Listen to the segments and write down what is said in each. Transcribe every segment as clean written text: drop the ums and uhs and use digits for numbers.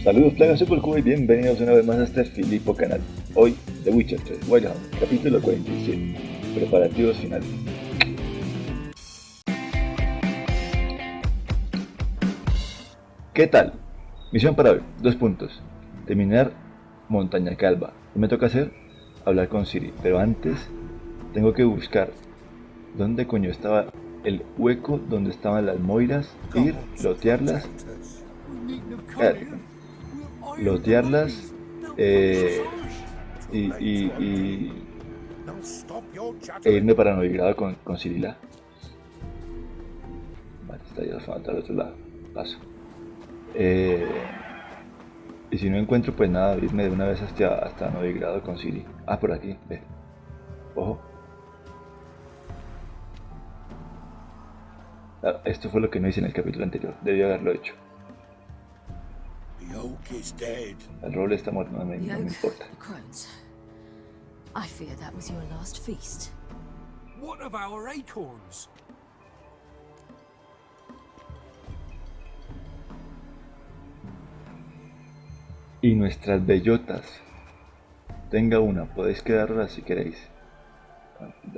Saludos plagas, soy Volkova y bienvenidos una vez más a este Filipo canal. Hoy, The Witcher 3, WITHER, capítulo 47, preparativos finales. ¿Qué tal? Misión para hoy, 2 puntos. Terminar Montaña Calva. ¿Qué me toca hacer? Hablar con Ciri, pero antes tengo que buscar dónde coño estaba el hueco donde estaban las moiras, ir, lotearlas, lotearlas e irme para Novigrado con Cirila. Vale, está ya falta al otro lado, paso. Y si no encuentro, pues nada, irme de una vez hasta Novigrado con Ciri. Ah, por aquí, ve. Ojo. Ah, esto fue lo que no hice en el capítulo anterior, debí haberlo hecho. El roble está muerto, no me importa. I fear that was your last feast. What of our acorns? Y nuestras bellotas. Tenga una, podéis quedarlas si queréis.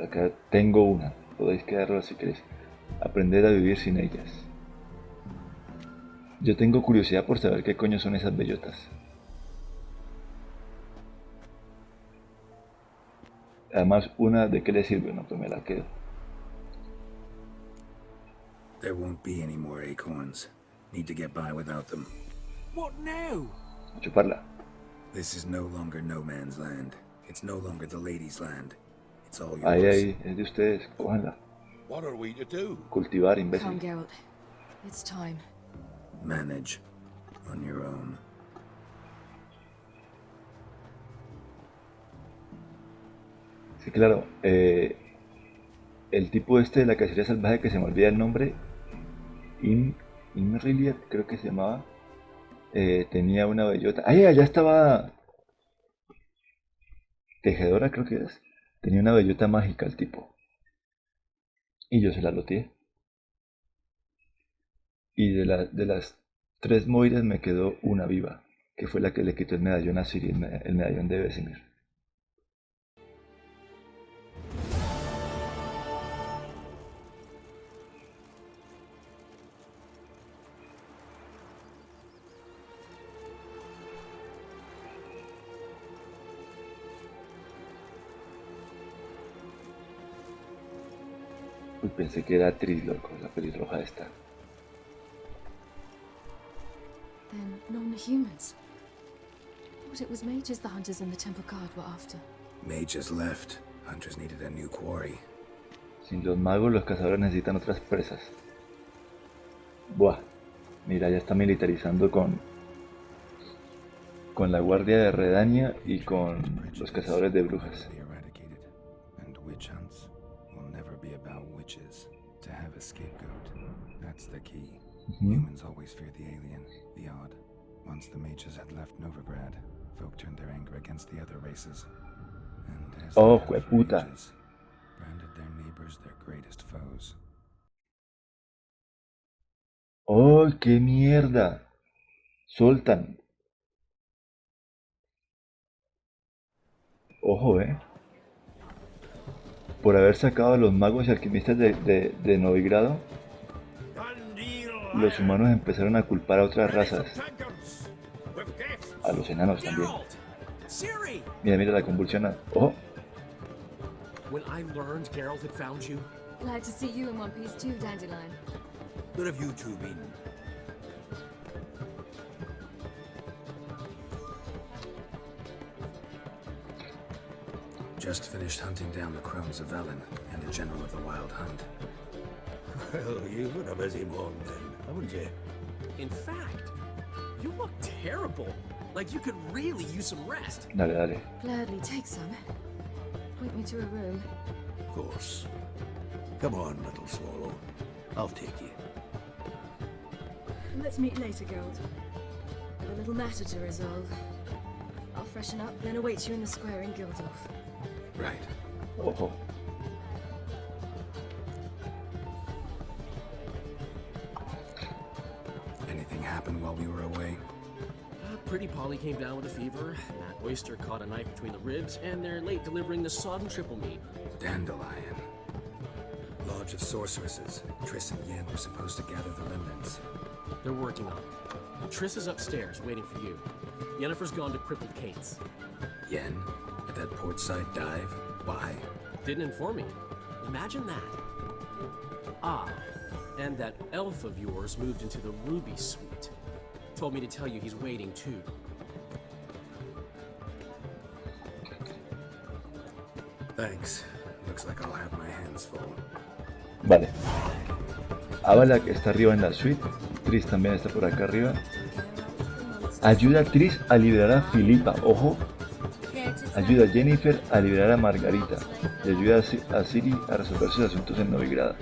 Acá tengo una, podéis quedarlas si queréis. Aprender a vivir sin ellas. Yo tengo curiosidad por saber qué coño son esas bellotas. Además, una de qué le sirve, no, pues me la quedo. There won't be any more acorns. Need to get by without them. What now? A chuparla. This is no longer no man's land. It's no longer the lady's land. It's all yours. Ahí, es de ustedes, cójanla. What are we to do? Cultivar, Come, imbécil. Geralt. It's time. Manage on your own. Sí, claro. El tipo este de la cacería salvaje que se me olvida el nombre, Imriliet, creo que se llamaba, tenía una bellota. ¡Ay, allá estaba! Tejedora, creo que es. Tenía una bellota mágica el tipo. Y yo se la loteé. Y de las 3 moiras me quedó una viva, que fue la que le quitó el medallón a Ciri, el medallón de Vesemir. Uy, pensé que era Tris, loco, la pelirroja esta. Then non-humans. Thought it was mages the hunters and the temple guard were after. Mages left. Hunters needed a new quarry. Sin los magos, los cazadores necesitan otras presas. Buah, mira, ya está militarizando con la guardia de Redania y con los cazadores de brujas. And witch hunts will never be about witches. To have a scapegoat, that's the key. Humans always fear the alien, the odd. Once the mages had left Novigrad, folk turned their anger against the other races. And as Oh, they have for hueputa. ages, branded their neighbors their greatest foes. ¡Oh, qué mierda! Soltan. Ojo, por haber sacado a los magos y alquimistas de Novigrado, los humanos empezaron a culpar a otras razas. A los enanos también. Ciri! Mira, mira la convulsión. ¡Ojo! When I learned Geralt had found you, Glad to see you in one piece too, Dandelion. Where have you two been? Just finished hunting down the crones of Velen and the general of the Wild Hunt. Well, you've had a busy morning then, haven't you? in fact, you look terrible. Like you could really use some rest. Dale, dale. Gladly take some. Point me to a room. Of course. Come on, little swallow. I'll take you. Let's meet later, Geralt. Got a little matter to resolve. I'll freshen up, then await you in the square in Guildhall. Right. Ojo. Anything happened while we were away? Pretty Polly came down with a fever. Matt Oyster caught a knife between the ribs, and they're late delivering the sodden triple meat. Dandelion. Lodge of Sorceresses. Triss and Yen were supposed to gather the remnants. They're working on it. Triss is upstairs, waiting for you. Yennefer's gone to Crippled Kate's. Yen? At that portside dive? Why? Didn't inform me. Imagine that. Ah, and that elf of yours moved into the Ruby Suite. Told me to tell you he's waiting too. Thanks. Looks like I'll have my hands full. Vale. Avalak está arriba en la suite. Triss también está por acá arriba. Ayuda a Triss a liberar a Filipa. Ojo. Ayuda a Jennifer a liberar a Margarita. Y ayuda a Ciri a resolver sus asuntos en Novigrado.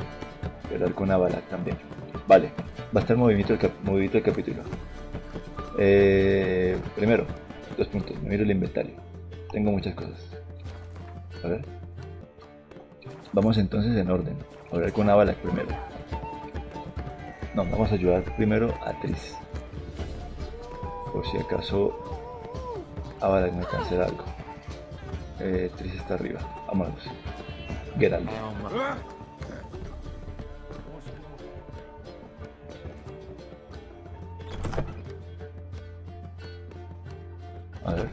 Y hablar con Avalak también. Vale. Va a estar movidito el capítulo. Primero, 2 puntos. Me miro el inventario. Tengo muchas cosas. A ver. Vamos entonces en orden. A hablar con Avalak primero. No, vamos a ayudar primero a Triss. Por si acaso Avalak me cancela algo. Triss está arriba. Vámonos. Geralt. A ver.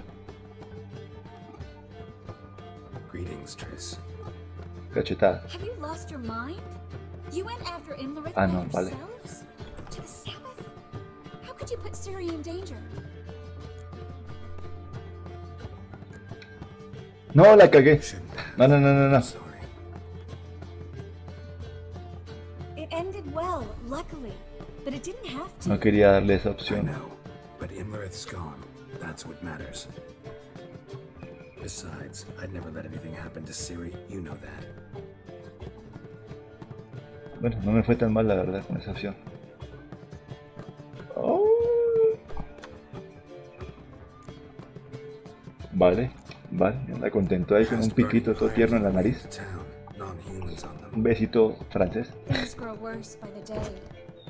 Greetings, Triss. Cachetada. Have you lost your mind? You went after Imlerith Ah, by no, vale. yourselves? To the Sabbath? How could you put Ciri in danger? No, la cagué. Shouldn't have. No. Sorry. It ended well, luckily, but it didn't have to. No quería darle esa I opción. know, but Imlerith's gone. That's what matters. Besides, I'd never let anything happen to Ciri. You know that. Bueno, no me fue tan mal la verdad con esa opción. Oh. Vale, anda contento ahí con un piquito todo tierno en la nariz. Un besito francés. Things grow worse by the day.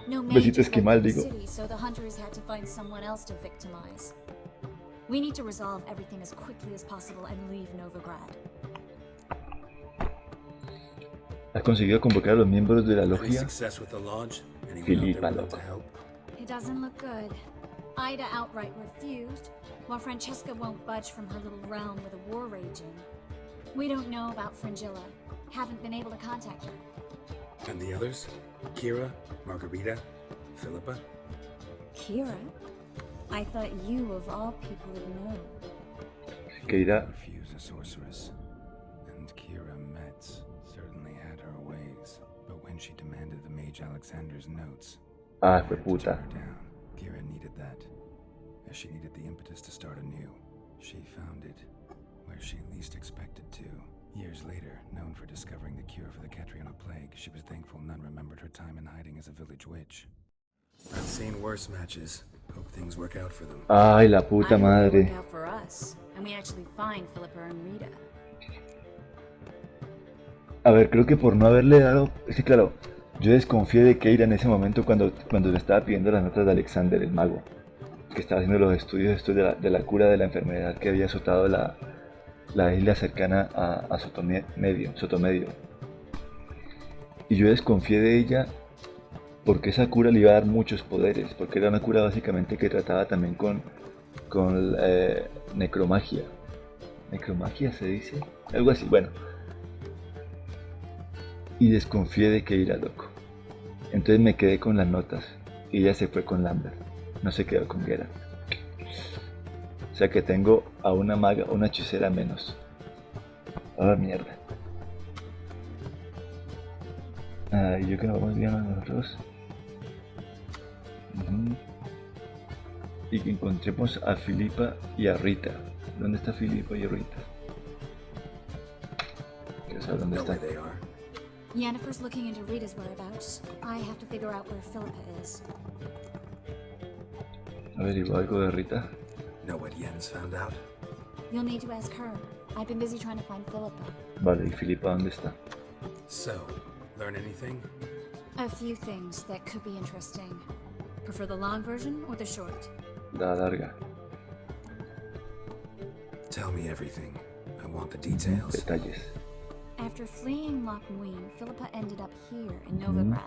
No Besito mages esquimal, left the digo. city, so the hunters had to find someone else to victimize. We need to resolve everything as quickly as possible and leave Novigrad. ¿Has conseguido convocar a los miembros de la Any logia? success with the lodge? Anyone out Filipa, there willing loco. to help? It doesn't look good. Ida outright refused, while Francesca won't budge from her little realm with a war raging. We don't know about Fringilla. Haven't been able to contact her. And the others? Kira, Margarita, Philippa? Kira? I thought you, of all people, would know. Que irá. Refuse a sorceress. And Kira Metz certainly had her ways. But when she demanded the mage Alexander's notes, Ah, I fue had to puta. turn her down. Kira needed that. As she needed the impetus to start anew. She found it where she least expected to. Years later, known for discovering the cure for the Catriona plague, she was thankful none remembered her time in hiding as a village witch. I've seen worse matches. Hope things work out for them. Ay, la puta I hope they madre. work out for us, and we actually find Philippa and Rita. A ver, creo que por no haberle dado... Es que claro, yo desconfié de Keira en ese momento cuando le estaba pidiendo las notas de Alexander, el mago. Que estaba haciendo los estudios estos de la cura de la enfermedad que había azotado la isla cercana a Sotomedio. Y yo desconfié de ella porque esa cura le iba a dar muchos poderes, porque era una cura básicamente que trataba también con necromagia. ¿Necromagia se dice? Algo así, bueno. Y desconfié de Keira, loco. Entonces me quedé con las notas y ella se fue con Lambert, no se quedó con Geralt. O sea que tengo a una maga, una hechicera menos. Ah, mierda. Ah, y yo que no vamos bien a nosotros. Y que encontremos a Filipa y a Rita. ¿Dónde está Filipa y Rita? Quiero saber dónde Know where está. they are. Yennefer's looking into Rita's whereabouts. I have to figure out where Philippa is. Averiguo algo de Rita. Know what Yen's found out? You'll need to ask her. I've been busy trying to find Philippa. Vale, ¿y Filipa dónde está? So, learn anything? A few things that could be interesting. Prefer the long version or the short? La larga. Tell me everything. I want the details. Detalles. After fleeing Loch Muin, Philippa ended up here in Novigrad.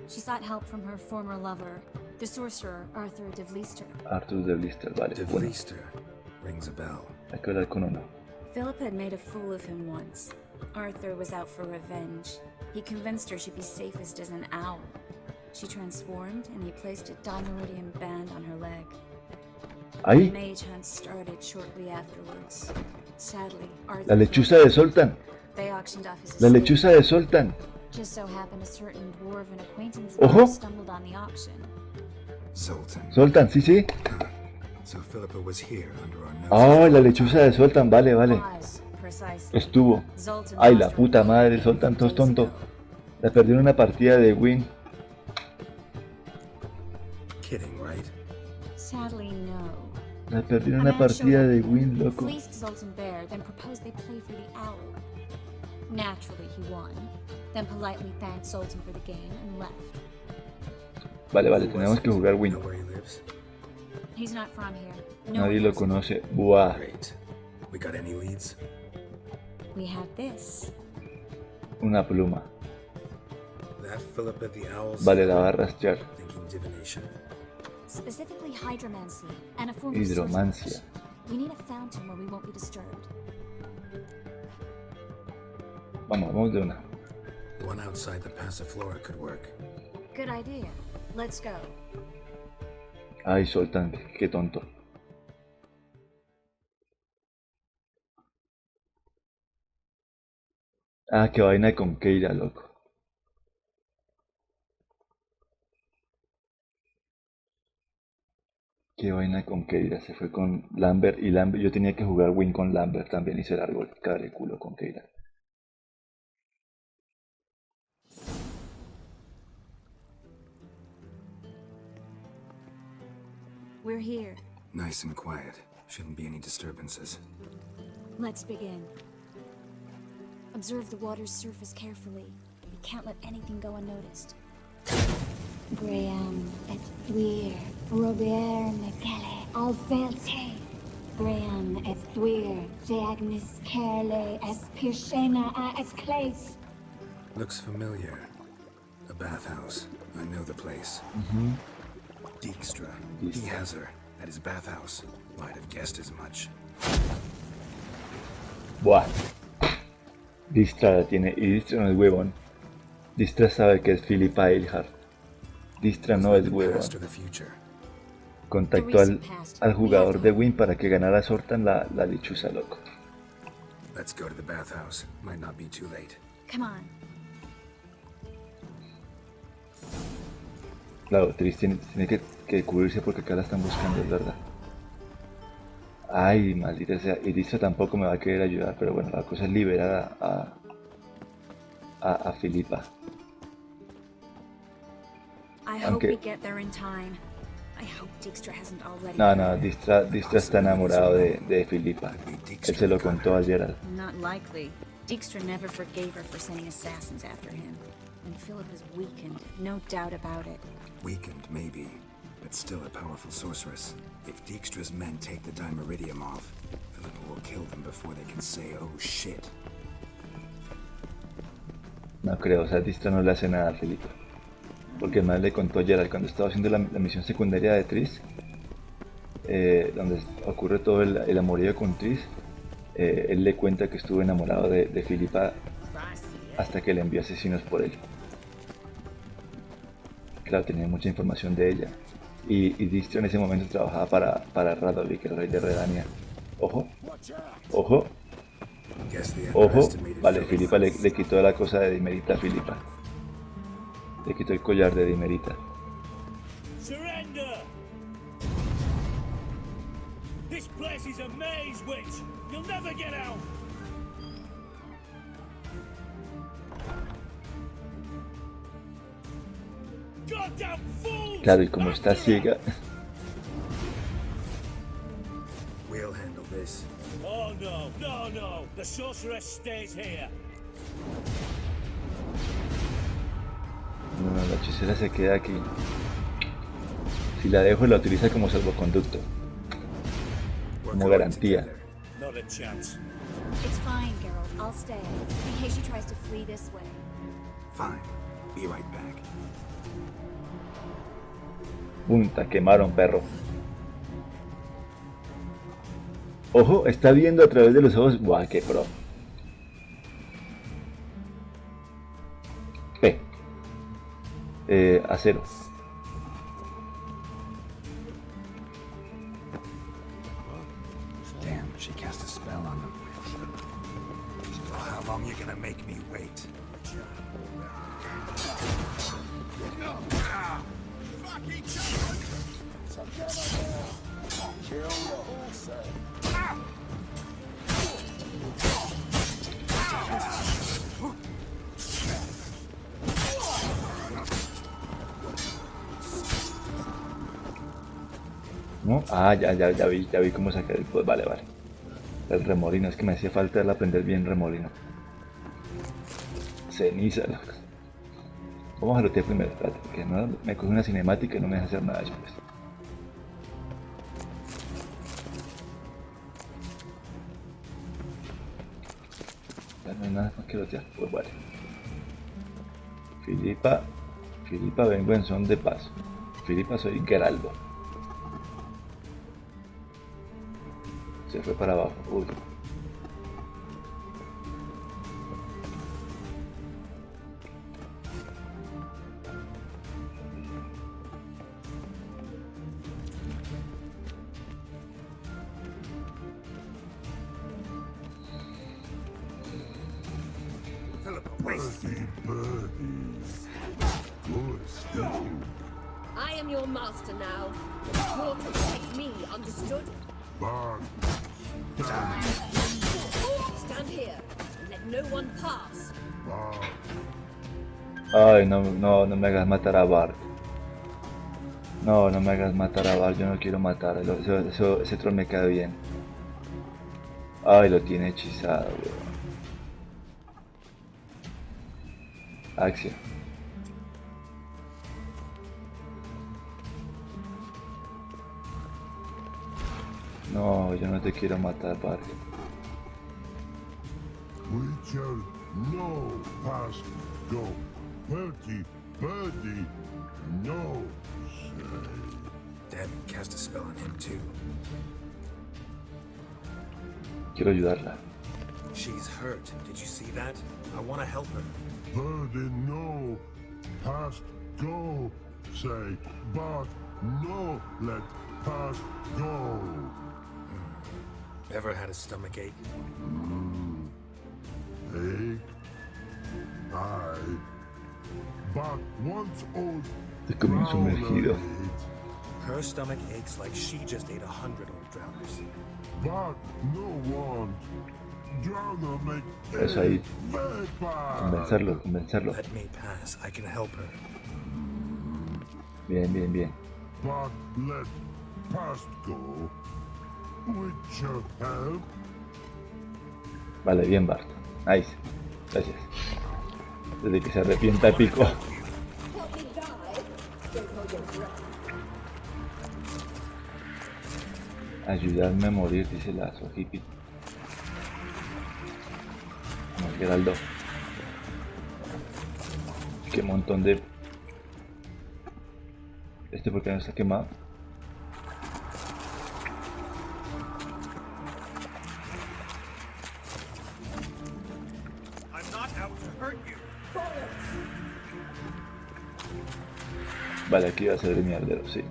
She sought help from her former lover, the sorcerer Arthur de Vlister. Arthur de Vlister, vale. De Bueno, Vlister rings a bell. hay que hablar con uno. Philippa had made a fool of him once. Arthur was out for revenge. He convinced her she'd be safest as an owl. She transformed, and he placed a dimeridium band on her leg. The Ahí, mage hunt started shortly afterwards. Sadly, Arthur la lechuza de Zoltan. They auctioned off his La estate. lechuza de Zoltan. Just so happened a certain dwarven acquaintance of Ojo. ours stumbled on the auction. Zoltan. Zoltan, sí, sí. So Philippa was here under our noses. Ah, la lechuza de Zoltan, vale, vale. Was, precisely. Estuvo. Zoltan Ay, lost la her puta way madre, a Zoltan, few tos days tonto. ago. La perdió en una partida de Win. Kidding, right? Sadly, no. La perdió en A una man showed partida up de here, Win, loco. fleeced Zoltan bare, then proposed they play for the owl. Naturally, he won. Then politely thanked Zoltan for the game and left. Vale, vale, Who tenemos was que it? jugar Win. Know where he lives? He's not from here. No Nadie one lo knows him. conoce. Buah. Great. We got any leads? We have this. Una pluma. That Philippa the Owl's Vale, la va a father? rastrear. Thinking divination. Specifically hydromancy and a form of Hidromancia. sorcery. We need a fountain where we won't be disturbed. Vamos, vamos de una. One outside the Passiflora could work. Good idea. Let's go. Ay, Zoltan, qué tonto. Ah, qué vaina con Keira, loco. Qué vaina con Keira. Se fue con Lambert y Lambert. Yo tenía que jugar Win con Lambert también y se largó el cabre culo con Keira. We're here. Nice and quiet. Shouldn't be any disturbances. Let's begin. Observe the water's surface carefully. We can't let anything go unnoticed. Graham et Thuir, Robert Mekele, Alvelte. Graham et Thuir, Deagnis Kerle, Espirshena a Esclace. Looks familiar. A bathhouse. I know the place. Dijkstra. He has her at his bathhouse. Might have guessed as much. Buah. Dijkstra la tiene. Y Dijkstra no es huevón. Dijkstra sabe que es Philippa Eilhart. Dijkstra no es The huevón. past or the future. Contactó al jugador de Win para que ganara Zoltan la lechuza, loco. Let's go to the bathhouse. Might not be too late. Come on. Claro, Tris tiene que cubrirse porque acá la están buscando, es verdad. Ay, maldita sea. Y Dijkstra tampoco me va a querer ayudar, pero bueno, la cosa es liberar a Philippa. I hope Aunque- we get there in time. I hope Dijkstra hasn't already. No, Dijkstra está enamorado de Philippa. Él se lo contó ayer. Not likely. Dijkstra never forgave her for sending assassins after him. And Philip is weakened, no doubt about it. Weakened, maybe, but still a powerful sorceress. If Dijkstra's men take the dimeridium off, Philippa will kill them before they can say, oh shit. No creo, o sea, Dijkstra no le hace nada a Philippa. Porque el man le contó ayer cuando estaba haciendo la misión secundaria de Tris, donde ocurre todo el amorío con Tris. Él le cuenta que estuvo enamorado de Philippa hasta que le envió asesinos por él. Claro, tenía mucha información de ella. Y Dijkstra en ese momento trabajaba para Radovid, el rey de Redania. Ojo, ojo, Guess they ojo. underestimated Vale, Philippa. Philippa le quitó la cosa de Dimerita a Philippa. Le quitó el collar de Dimerita. Surrender! This place is a maze, witch! You'll never get out! Goddamn fools! Claro, y como está ciega, We'll handle this. Oh no, no, no! The sorceress stays here! no, la hechicera se queda aquí. Si la dejo, la utiliza como salvoconducto. We're Como going garantía. together. Not a chance. It's fine, Geralt. I'll stay, in case she tries to flee this way. Fine. Be right back. Punta, quemaron, perro. Ojo, está viendo a través de los ojos. Guau, qué pro. P. Acero. Damn, she cast a spell on them. Well, how long you gonna make me wait? ¿No? Ah, ya vi cómo sacar el poder. Vale. El remolino, es que me hacía falta el aprender bien remolino. Ceniza. Vamos a lootear primero, espérate, porque no me coge una cinemática y no me deja hacer nada después. Ya no hay nada más que lootear, pues vale. Filipa, vengo en son de paz. Filipa, soy Geraldo. Se fue para abajo. Uy. I am your master now. You're to protect me, understood? Stand here and let no one pass. Ay, no me hagas matar a Bart. No me hagas matar a Bart, yo no quiero matar. Ese troll me cae bien. Ay, lo tiene hechizado, weón. Acción. No, yo no te quiero matar, Bart. Witcher, no past go. Birdie, no say. Dad cast a spell on him too. Quiero ayudarla. She's hurt. Did you see that? I want to help her. Birdie, no past go. Say, but no let past go. Ever had a stomach ache? Ache? Aye. But once old Te comí sumergido. Her stomach aches like she just ate 100 old drowners. But no one. Drowner make Eso ahí. very bad. Convencerlo. Let me pass. I can help her. Bien. But let past go. Witcher help. Vale, bien, Bart. Nice. Gracias. Desde que se arrepienta Pico. Ayudarme a morir, dice la hippie. No, Geraldo. Qué montón de... ¿Por qué no está quemado? Vale, aquí va a ser el mierdero, sí. I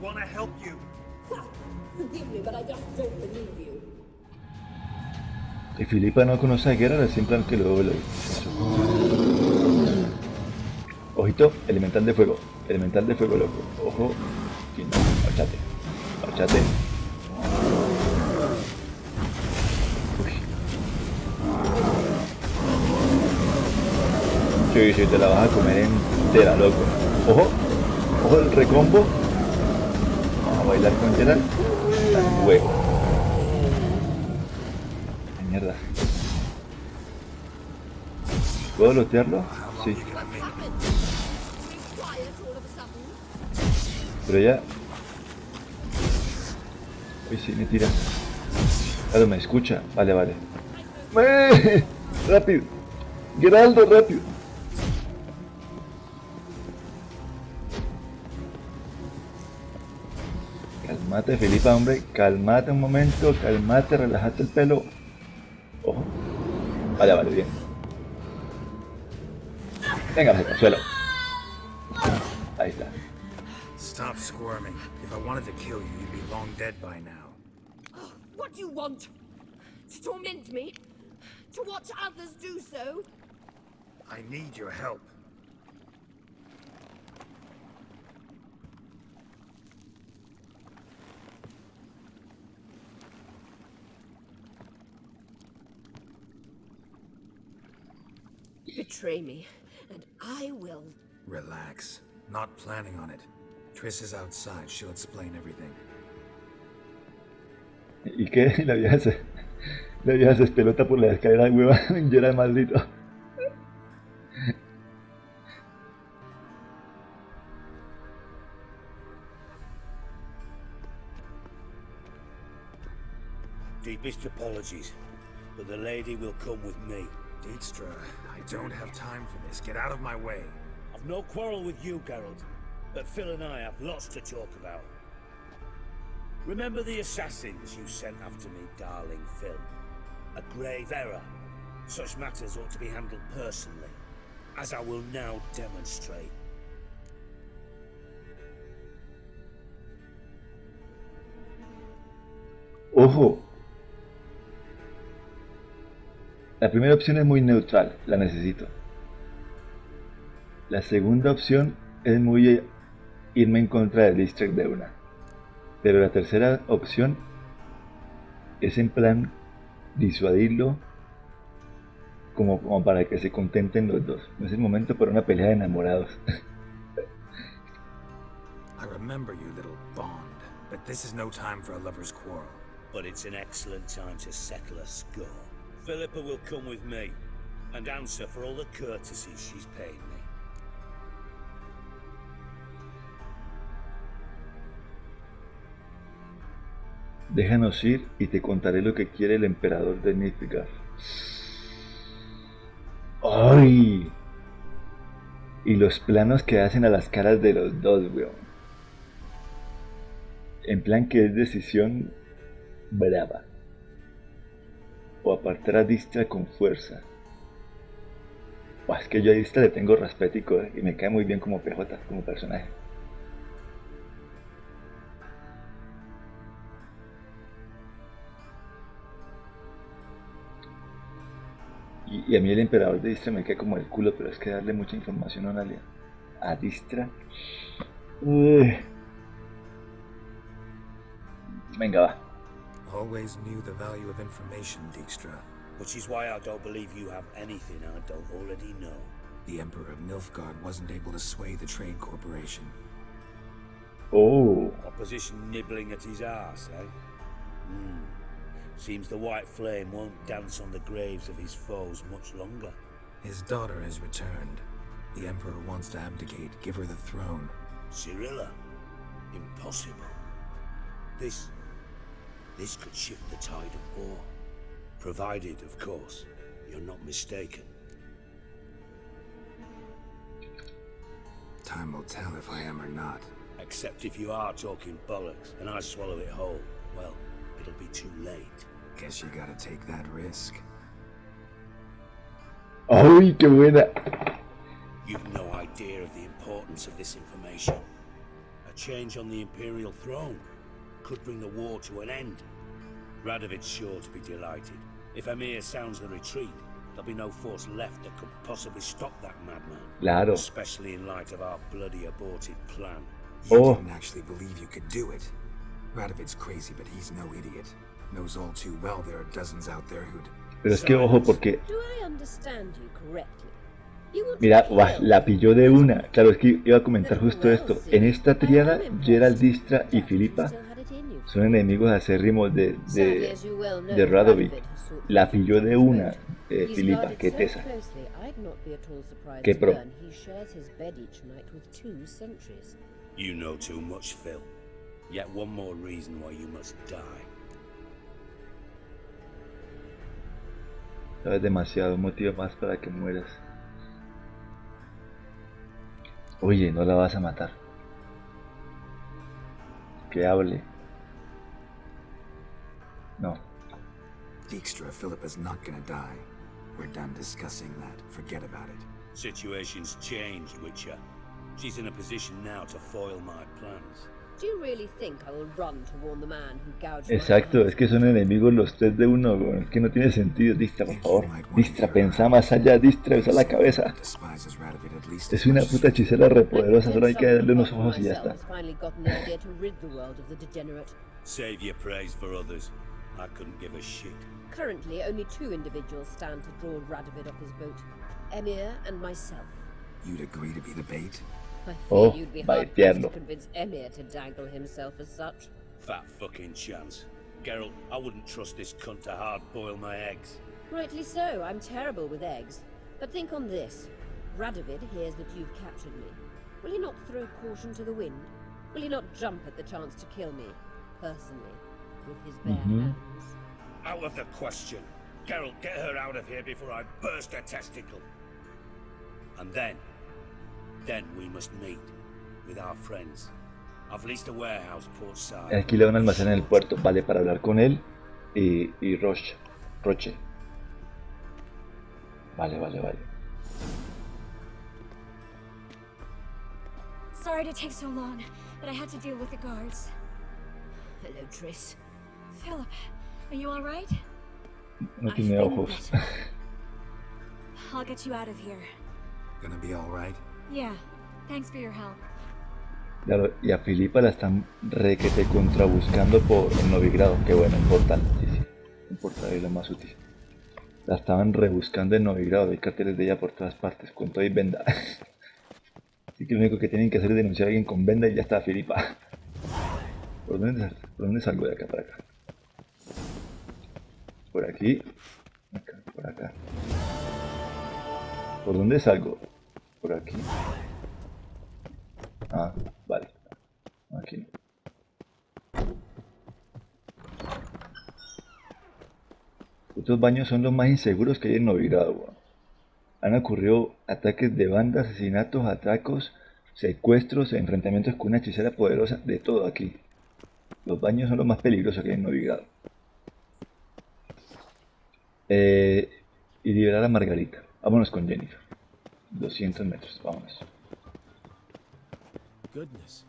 want to help you. Forgive me, but I just don't believe you. Y Filipa no conoce a Geralt, es siempre que luego lo Ojito, elemental de fuego, loco. Ojo, y no, marchate. Uy. Sí, te la vas a comer entera, loco. Ojo el recombo. Vamos a bailar con Geralt. Huevo. Mierda. ¿Puedo lootearlo? Sí. Pero ya... Uy, sí, me tira. Claro, me escucha. Vale, vale. ¡Rápido! ¡Geraldo, rápido! Calmate, Felipa, hombre. Calmate un momento. Calmate, relájate el pelo. Ojo. Vale, vale, bien. Venga, suelo. Ahí está. Stop squirming. If I wanted to kill you, you'd be long dead by now. What do you want? To torment me? To watch others do so? I need your help. Betray me, and I will. Relax. Not planning on it. Triss is outside. She'll explain everything. ¿Y qué? La vieja se espelota por la escalera, hueva. Yo era maldito. Deepest apologies, but the lady will come with me. Dijkstra, I don't have time for this. Get out of my way. I've no quarrel with you, Geralt, but Phil and I have lots to talk about. Remember the assassins you sent after me, darling Phil? A grave error. Such matters ought to be handled personally, as I will now demonstrate. Ojo. La primera opción es muy neutral, la necesito. La segunda opción es muy irme en contra del district de una. Pero la tercera opción es en plan disuadirlo como para que se contenten los dos. No es el momento para una pelea de enamorados. I remember you, little bond, but this is no time for a lover's quarrel. But it's an excellent time to settle a score. Philippa will come with me and answer for all the courtesies she's paid me. Déjanos ir y te contaré lo que quiere el emperador de Nilfgaard. ¡Ay! Y los planos que hacen a las caras de los dos, weón. En plan que es decisión brava. O apartar a Dijkstra con fuerza. Es que yo a Dijkstra le tengo respetico y me cae muy bien como PJ, como personaje. Y a mí el emperador de Dijkstra me cae como el culo, pero es que darle mucha información a Dijkstra. Venga, va. Always knew the value of information, Dijkstra. Which is why I don't believe you have anything I don't already know. The Emperor of Nilfgaard wasn't able to sway the Trade Corporation. Oh. Opposition nibbling at his arse, eh? Seems the White Flame won't dance on the graves of his foes much longer. His daughter has returned. The Emperor wants to abdicate, give her the throne. Cyrilla? Impossible. This could shift the tide of war. Provided, of course, you're not mistaken. Time will tell if I am or not. Except if you are talking bollocks and I swallow it whole, well, it'll be too late. Guess you gotta take that risk. ¡Ay, qué buena! You've no idea of the importance of this information. A change on the Imperial throne could bring the war to an end. Radovid's sure to be delighted. If Emir sounds the retreat, there'll be no force left that could possibly stop that madman. Claro. Especially in light of our bloody aborted plan. You didn't actually believe you could do it. Radovid's crazy, but he's no idiot. Knows all too well there are dozens out there who'd... Pero es que ojo, porque... Do I understand you correctly? Mira, la pilló de una. Claro, es que iba a comentar justo esto. En esta tríada, Geralt, Dijkstra y Filipa son enemigos acérrimos de Radovid. La pilló de una, Filipa, qué tesa. Qué pro. You know too much, Phil. Yet one more reason why you must die. Sabes demasiado, un motivo más para que mueras. Oye, no la vas a matar. Que hable. No. Dijkstra, Philippa's not gonna die. We're done discussing that. Forget about it. Situation's changed, Witcher. She's in a position now to foil my plans. Do you really think I will run to warn the man who gouged Exacto, es que son enemigos los tres de uno, güey. Es que no tiene sentido. Dijkstra, por favor. Dijkstra, pensá más allá. Dijkstra, usa la cabeza. Es una puta hechicera repoderosa, solo hay que darle unos ojos y ya está. Save your praise for others. I couldn't give a shit. Currently, only 2 individuals stand to draw Radovid off his boat. Emir and myself. You'd agree to be the bait? I Oh, fear you'd be baitearlo. hard-pressed to convince Emir to dangle himself as such. Fat fucking chance. Geralt, I wouldn't trust this cunt to hard-boil my eggs. Rightly so, I'm terrible with eggs. But think on this. Radovid hears that you've captured me. Will he not throw caution to the wind? Will he not jump at the chance to kill me, personally, with his bare hands? Out of the question. Geralt, get her out of here before I burst a testicle. And then we must meet with our friends. I've leased a warehouse portside. Alquila un almacén en el puerto, vale, para hablar con él y Roche. Vale. Sorry to take so long, but I had to deal with the guards. Hello, Triss. Philip, are you alright? No tiene ojos. I'll get you out of here. Gonna be alright? Yeah, thanks for your help. Claro, y a Filipa la están requete contra buscando por el Novigrado. Qué bueno, un portal. Sí. Un portal es lo más útil. La estaban rebuscando en Novigrado. Hay carteles de ella por todas partes. Con todo y venda. Así que lo único que tienen que hacer es denunciar a alguien con venda y ya está, Filipa. ¿Por dónde salgo de acá para acá? Por aquí. Acá, por acá. ¿Por dónde salgo? Por aquí. Ah, vale. Aquí no. Estos baños son los más inseguros que hay en Novigrado, bro. Han ocurrido ataques de banda, asesinatos, atracos, secuestros, enfrentamientos con una hechicera poderosa, de todo aquí. Los baños son los más peligrosos que hay en Novigrado. Y liberar a Margarita. Vámonos con Jennifer. 200 metros, vámonos. Goodness.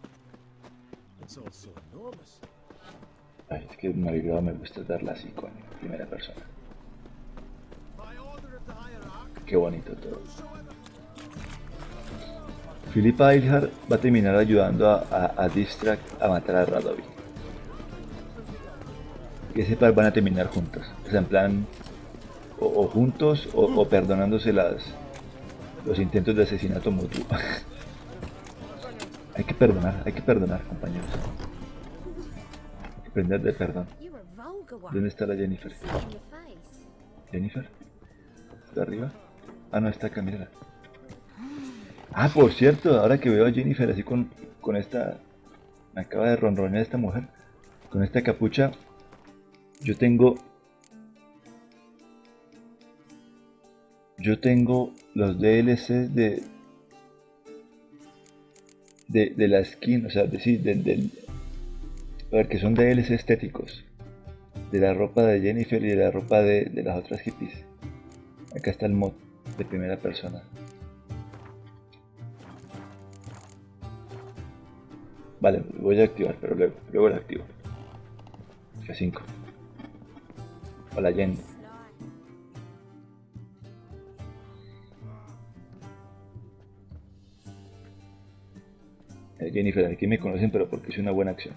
It's all so enormous. Ay, es que en Novigrado me gusta darla así con primera persona. Qué bonito todo. Filipa Eilhart va a terminar ayudando a Dijkstra a matar a Radovid. Que sepas, van a terminar juntos. O sea, en plan, o juntos o perdonándose los intentos de asesinato mutuo. Hay que perdonar, compañeros. Hay que aprender de perdón. ¿Dónde está la Jennifer? ¿Jennifer? ¿Está arriba? Ah, no, está acá, mírala. Ah, por cierto, ahora que veo a Jennifer así con esta... Me acaba de ronronear esta mujer. Con esta capucha. Yo tengo los DLCs de la skin, o sea, a ver, que son DLC estéticos. De la ropa de Jennifer y de la ropa de las otras hippies. Acá está el mod de primera persona. Vale, lo voy a activar, pero luego lo activo. F5. Hola, Jen. Jennifer, aquí me conocen, pero porque hice una buena acción.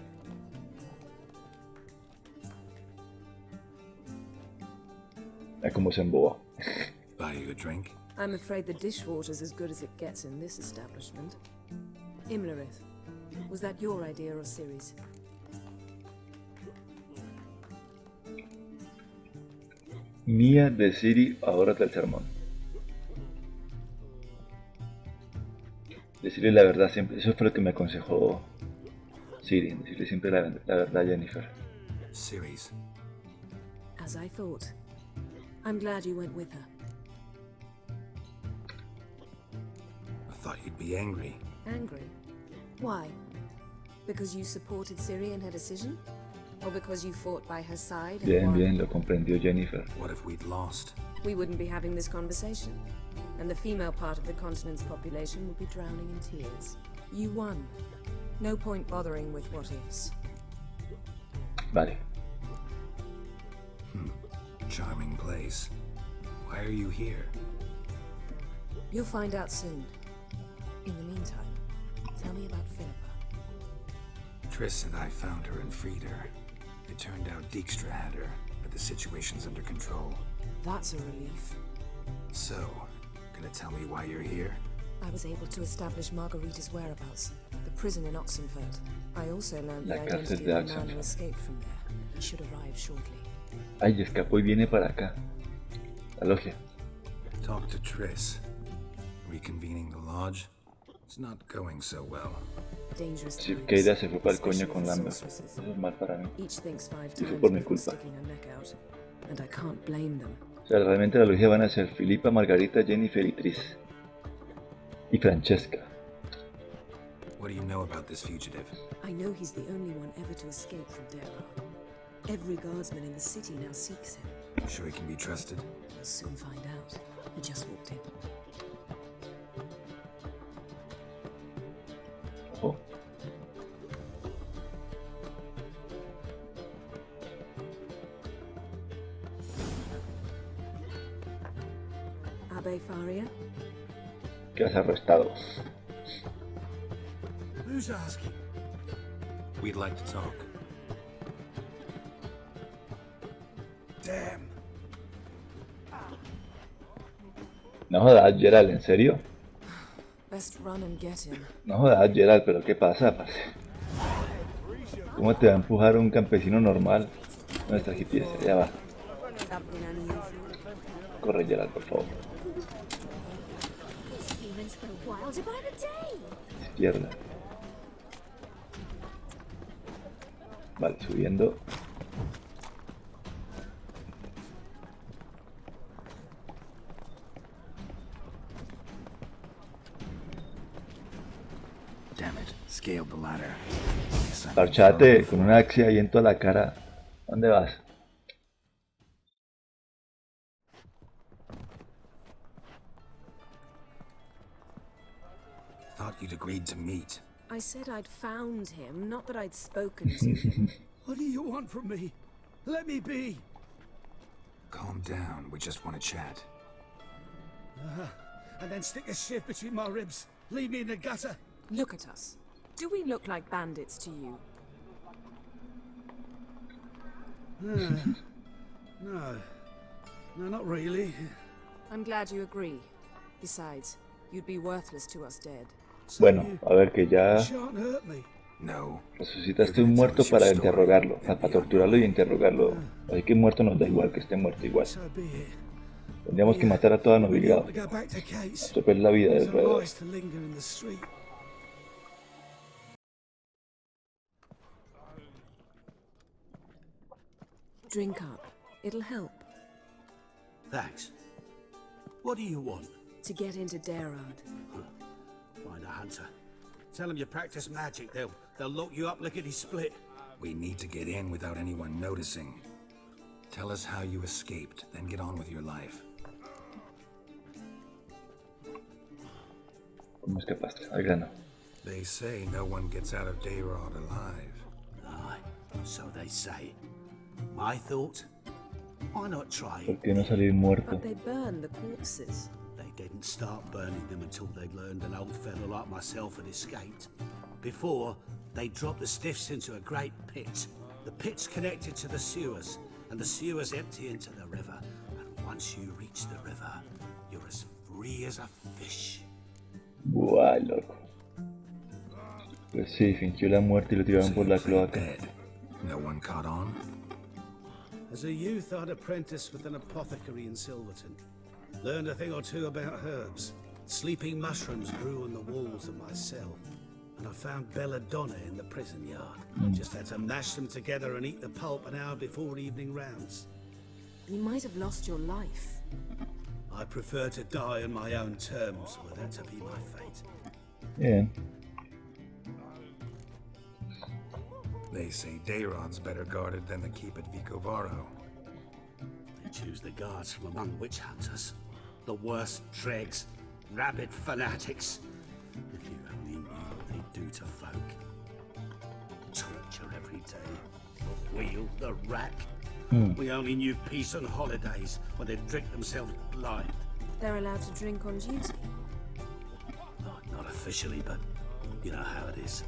Como se embobó. Buy you a drink? I'm afraid the dishwater's as good as it gets in this establishment. Imlerith, was that your idea or Ciri's? Mía de Ciri, ahora del sermón. Decirle la verdad siempre. Eso fue lo que me aconsejó Siri. Decirle siempre la verdad a Jennifer. Series. As I thought. I'm glad you went with her. I thought you'd be angry. Angry? Why? Because you supported Ciri in her decision? Or because you fought by her side and Bien, won? bien, lo comprendió Jennifer. What if we'd lost? We wouldn't be having this conversation. And the female part of the continent's population would be drowning in tears. You won. No point bothering with what ifs. Vale. Charming place. Why are you here? You'll find out soon. In the meantime, tell me about Philippa. Triss and I found her and freed her. It turned out Dijkstra had her, but the situation's under control. That's a relief. So, gonna tell me why you're here? I was able to establish Margarita's whereabouts, the prison in Oxenfurt. I also learned the La cárcel identity de of the man who Oxenfurt. escaped from there. He should arrive shortly. Ay, escapó y viene para acá. La logia. Talk to Triss. Reconvening the lodge? It's not going so well. Dangerous Si times, Keira se fue para el coño especially con for Lambert. sorceresses. Eso es mal para mí. Each thinks 5 Y fue times por mi before culpa. sticking her neck out, and I can't blame them. O sea, realmente la logia van a ser Filipa, Margarita, Jennifer y Triss. Y Francesca. What do you know about this fugitive? I know he's the only one ever to escape from Darrow. Every guardsman in the city now seeks him. Sure he can be trusted? We'll soon find out. I just walked in. Ojo. Abbe Faria? Quedas arrestado. Who's asking? We'd like to talk. Damn. No jodas, Gerald, ¿en serio? Best run and get him. No jodas, Gerald, pero ¿qué pasa, parce? ¿Cómo te va a empujar un campesino normal? ¿Dónde está GPS? Ya va. Something unusual. Corre, Gerald, por favor. Humans go wilder by the day. Izquierda. Vale, subiendo. Damn it. Scaled the ladder. Parchate con una axia ahí en toda la cara. ¿Dónde vas? Thought you'd agreed to meet. I said I'd found him, not that I'd spoken to him. What do you want from me? Let me be. Calm down. We just want to chat. And then stick a shiv between my ribs. Leave me in the gutter. Look at us. Do we look like bandits to you? No. No, not really. I'm glad you agree. Besides, you'd be worthless to us dead. Bueno, a ver que ya Shan't hurt me. No. resucitaste un muerto para interrogarlo, o sea, para torturarlo y interrogarlo. Así que muerto nos da igual, que esté muerto igual. So be it. Tendríamos que matar a toda We novedad. ought to go back to Case. Estropear la vida del It's not roedor. nice to linger in the street. Drink up. It'll help. Thanks. What do you want? To get into Darrod. Find a hunter. Tell them you practice magic. They'll lock you up lickety-split. We need to get in without anyone noticing. Tell us how you escaped, then get on with your life. ¿Cómo escapaste? Al grano. They say no one gets out of Dayrod alive. Aye, so they say. My thought? Why not try ¿Por it? qué no salir muerto? But they burn the corpses. They didn't start burning them until they'd learned an old fellow like myself had escaped. Before, they dropped the stiffs into a great pit. The pit's connected to the sewers, and the sewers empty into the river. And once you reach the river, you're as free as a fish. Guay, loco. Pues sí, fingió la muerte y lo tiraron por la cloaca. Dead. No one caught on? As a youth, I'd apprenticed with an apothecary in Silverton. Learned a thing or two about herbs. Sleeping mushrooms grew on the walls of my cell, and I found belladonna in the prison yard. Just had to mash them together and eat the pulp an hour before evening rounds. You might have lost your life. I prefer to die on my own terms, were that to be my fate. Bien. They say Dayron's better guarded than the keep at Vukovaro. They choose the guards from among witch hunters. The worst dregs, rabid fanatics. If you only knew what they do to folk. Torture every day. The wheel, the rack. We only knew peace and holidays when they drink themselves blind. They're allowed to drink on duty. Not officially, but you know how it is.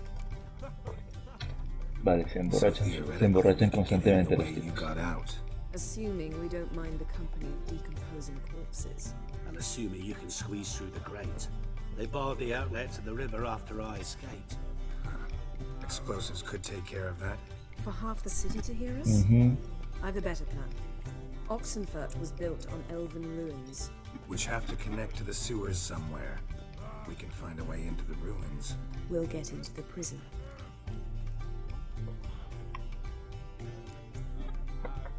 Vale, se emborrachan constantemente los tipos. Assuming we don't mind the company of decomposing corpses. And assuming you can squeeze through the grate. They barred the outlet to the river after I escaped. Explosives could take care of that. For half the city to hear us? I have a better plan. Oxenfurt was built on elven ruins. Which have to connect to the sewers somewhere. If we can find a way into the ruins. We'll get into the prison.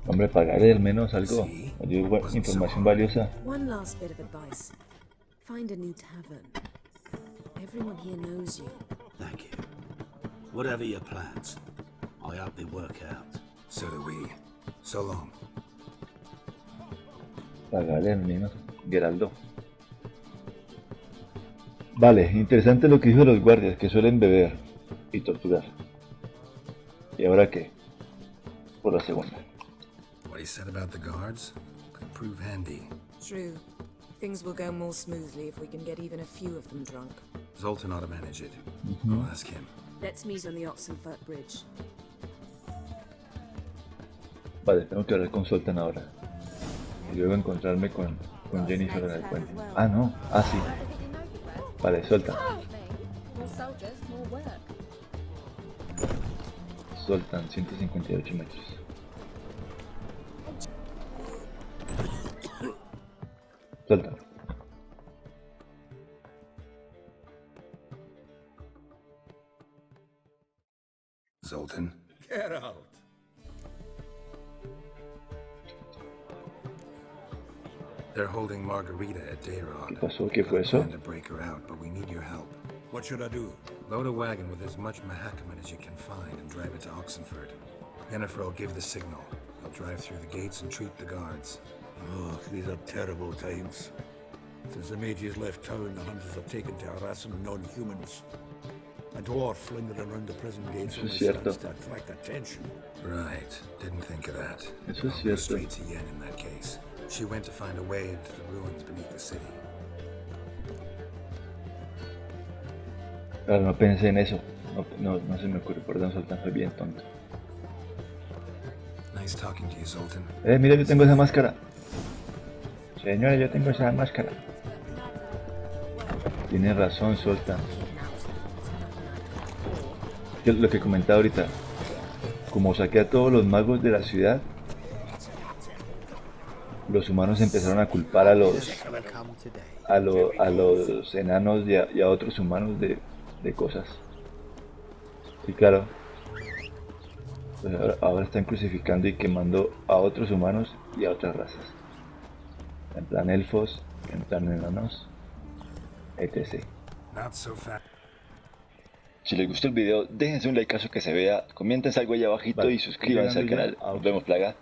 Hombre, pagaré al menos algo. Información valiosa. One last bit of advice. Find a new tavern. Everyone here knows you. Thank you. Whatever your plans, I hope they work out. So do we. So long. Pagaré al menos, Geraldo. Vale, interesante lo que dijo los guardias, que suelen beber y torturar. ¿Y ahora qué? Por la segunda. What he said about the guards could prove handy. True. Things will go more smoothly if we can get even a few of them drunk. Zoltan ought to manage it. I'll ask him. Let's meet on the Oxenfurt Bridge. Vale, tengo que hablar con Zoltan ahora. Y luego encontrarme con Jennifer en el puente. Ah, no. Ah, sí. Vale, Zoltan. Zoltan, 158 metros. Zoltan. Zoltan? Get out. They're holding Margarita at Dayrod. ¿Qué pasó? ¿Qué fue eso? Plan to break her out, but we need your help. What should I do? Load a wagon with as much Mahakaman as you can find and drive it to Oxenfurt. Jennifer will give the signal. They'll drive through the gates and treat the guards. Oh, these are terrible times. Since the mages left town, the hunters have taken to harassing non-humans. A dwarf lingering around the prison gates only stands to attract attention. Right. Didn't think of that. Eso es I'll go cierto. straight to Yen in that case. She went to find a way into the ruins beneath the city. Claro, no pensé en eso. No se me ocurre, perdón, Zoltan, soy bien tonto. Nice talking to you, Zoltan. Mira, yo tengo esa máscara. Señora, yo tengo esa máscara. Tiene razón, Zoltan. Lo que comentaba ahorita. Como saqué a todos los magos de la ciudad, los humanos empezaron a culpar a los enanos y a otros humanos de cosas. Y claro, pues ahora están crucificando y quemando a otros humanos y a otras razas. En plan elfos, en plan enanos, etc. Si les gustó el video, déjense un likeazo que se vea, comenten algo ahí abajito y suscríbanse al canal. Nos vemos, plaga.